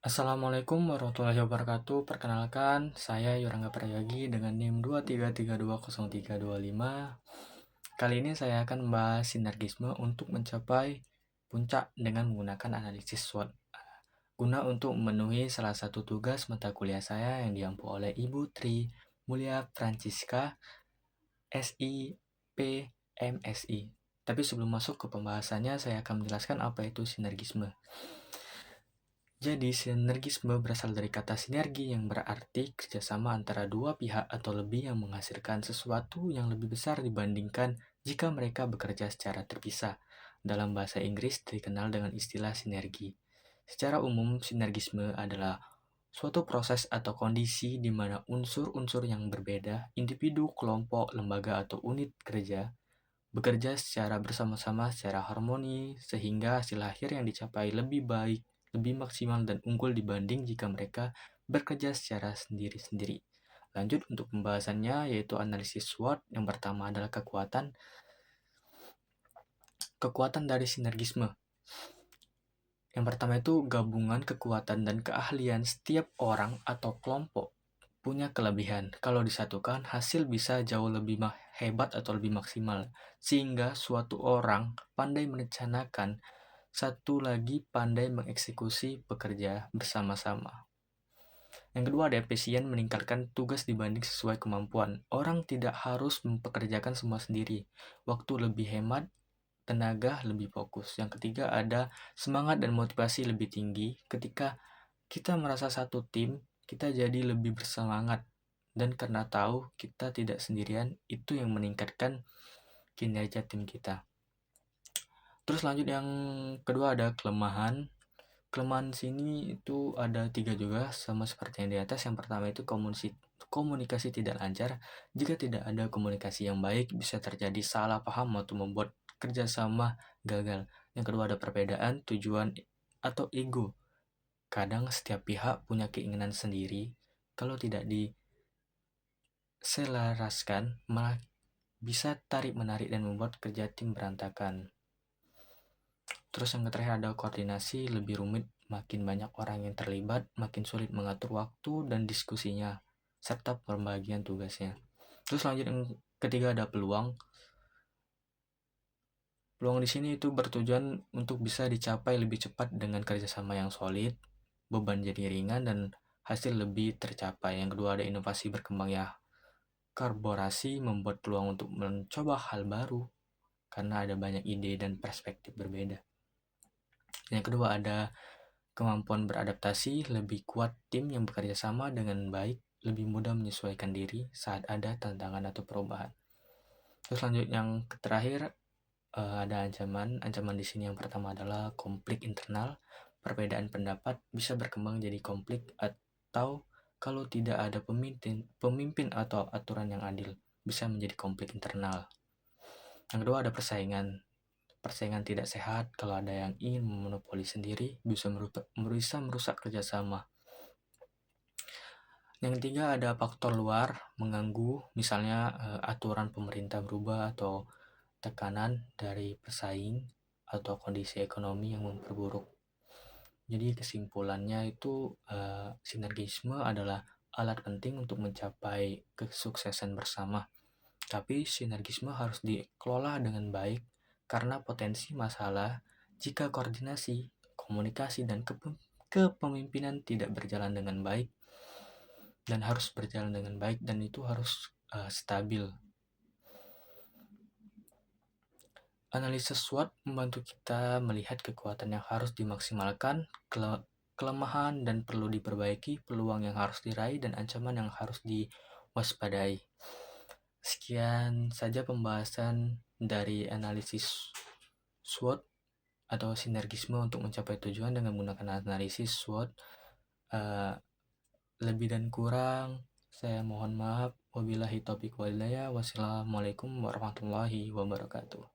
Assalamualaikum warahmatullahi wabarakatuh. Perkenalkan, saya Yorangga Prayogi dengan NIM 2332035. Kali ini saya akan membahas sinergisme untuk mencapai puncak dengan menggunakan analisis SWOT. Guna untuk memenuhi salah satu tugas mata kuliah saya yang diampu oleh Ibu Tri Mulia Francisca, SI, PMSI. Tapi sebelum masuk ke pembahasannya, saya akan menjelaskan apa itu sinergisme. Jadi, sinergisme berasal dari kata sinergi yang berarti kerjasama antara dua pihak atau lebih yang menghasilkan sesuatu yang lebih besar dibandingkan jika mereka bekerja secara terpisah. Dalam bahasa Inggris dikenal dengan istilah sinergi. Secara umum, sinergisme adalah suatu proses atau kondisi di mana unsur-unsur yang berbeda, individu, kelompok, lembaga, atau unit kerja, bekerja secara bersama-sama secara harmoni sehingga hasil akhir yang dicapai lebih baik, lebih maksimal dan unggul dibanding jika mereka bekerja secara sendiri-sendiri. Lanjut untuk pembahasannya yaitu analisis SWOT. Yang pertama adalah kekuatan dari sinergisme. Yang pertama itu gabungan kekuatan dan keahlian setiap orang atau kelompok punya kelebihan. Kalau disatukan, hasil bisa jauh lebih hebat atau lebih maksimal. Sehingga suatu orang pandai merencanakan, satu lagi pandai mengeksekusi bekerja bersama-sama. Yang kedua ada efisien, meningkatkan tugas dibanding sesuai kemampuan. Orang tidak harus mempekerjakan semua sendiri. Waktu lebih hemat, tenaga lebih fokus. Yang ketiga ada semangat dan motivasi lebih tinggi. Ketika kita merasa satu tim, kita jadi lebih bersemangat. Dan karena tahu kita tidak sendirian, itu yang meningkatkan kinerja tim kita. Terus lanjut yang kedua ada kelemahan. Kelemahan sini itu ada 3 juga, sama seperti yang di atas. Yang pertama itu komunikasi tidak lancar. Jika tidak ada komunikasi yang baik, bisa terjadi salah paham atau membuat kerjasama gagal. Yang kedua ada perbedaan tujuan atau ego. Kadang setiap pihak punya keinginan sendiri. Kalau tidak diselaraskan, malah bisa tarik-menarik dan membuat kerja tim berantakan. Terus yang terakhir ada koordinasi, lebih rumit, makin banyak orang yang terlibat, makin sulit mengatur waktu dan diskusinya, serta pembagian tugasnya. Terus lanjut yang ketiga ada peluang. Peluang di sini itu bertujuan untuk bisa dicapai lebih cepat dengan kerjasama yang solid, beban jadi ringan, dan hasil lebih tercapai. Yang kedua ada inovasi berkembang ya. Kolaborasi membuat peluang untuk mencoba hal baru, karena ada banyak ide dan perspektif berbeda. Yang kedua ada kemampuan beradaptasi, lebih kuat tim yang bekerja sama dengan baik, lebih mudah menyesuaikan diri saat ada tantangan atau perubahan. Terus lanjut yang terakhir ada ancaman. Ancaman di sini yang pertama adalah konflik internal. Perbedaan pendapat bisa berkembang jadi konflik atau kalau tidak ada pemimpin atau aturan yang adil, bisa menjadi konflik internal. Yang kedua ada persaingan. Persaingan tidak sehat. Kalau ada yang ingin memonopoli sendiri, bisa merusak kerjasama. Yang ketiga ada faktor luar mengganggu, misalnya aturan pemerintah berubah atau tekanan dari pesaing atau kondisi ekonomi yang memperburuk. Jadi kesimpulannya itu sinergisme adalah alat penting untuk mencapai kesuksesan bersama. Tapi sinergisme harus dikelola dengan baik karena potensi masalah jika koordinasi, komunikasi, dan kepemimpinan tidak berjalan dengan baik dan harus berjalan dengan baik dan itu harus stabil. Analisis SWOT membantu kita melihat kekuatan yang harus dimaksimalkan, kelemahan dan perlu diperbaiki, peluang yang harus diraih, dan ancaman yang harus diwaspadai. Sekian saja pembahasan dari analisis SWOT atau sinergisme untuk mencapai tujuan dengan menggunakan analisis SWOT. Lebih dan kurang saya mohon maaf. Wabillahi taufiq wal hidayah. Wassalamualaikum warahmatullahi wabarakatuh.